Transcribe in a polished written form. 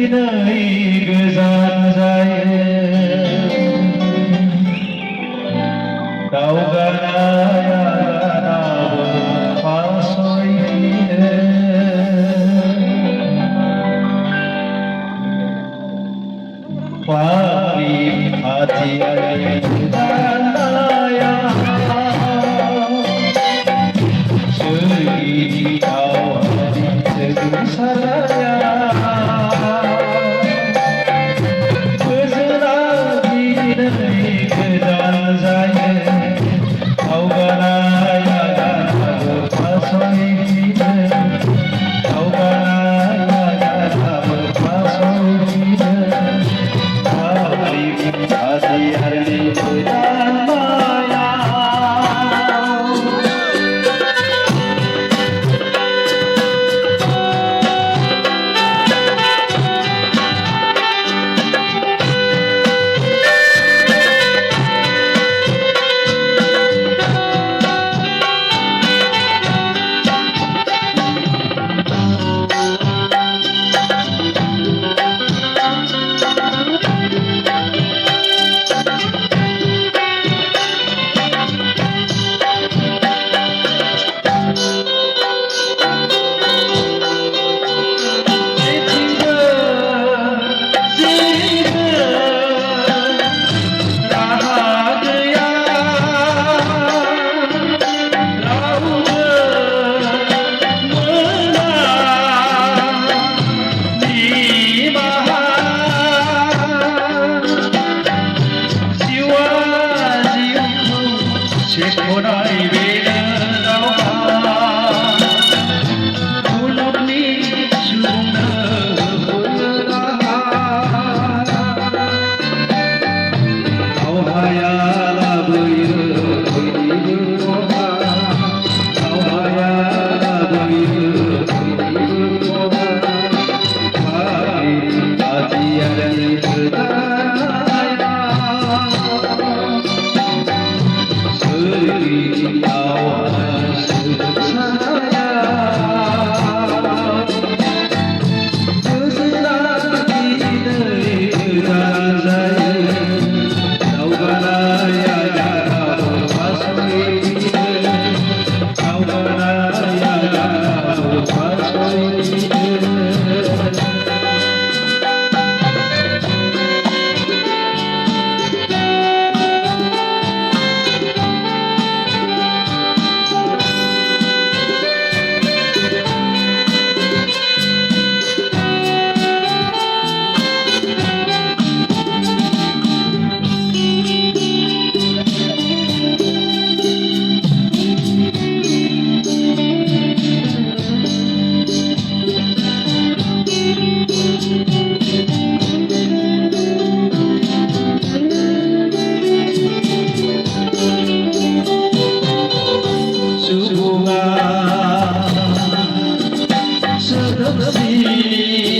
दिनै गोजान जायो दावगानाया गानाबो फासयफिनो फाख्रि फाथियारि दानाया सोरगिदिं दावहानि जोंसारनाया गोजोना दिनै गोजान जायो दावगानाया गानाबो फासयफिनो दावगानाया गानाबो फासयफिनो फाख्रि फाथियारि दानाया सेखनाय बेनो दावहा मुलुगनि सुबुंनो होनो राहा दावहाया लाबोयो बयनिबो खहा दावहाया लाबोयो बयनिबो खहा फाख्रि फाथियारि दानाया सोरगिदिं दावहानि जोंसारनाया गोजोना दिनै गोजान जायो दावगानाया गानाबो फासयफिनो दावगानाया गानाबो फासयफिनो सुबुङा सोदोमस्रि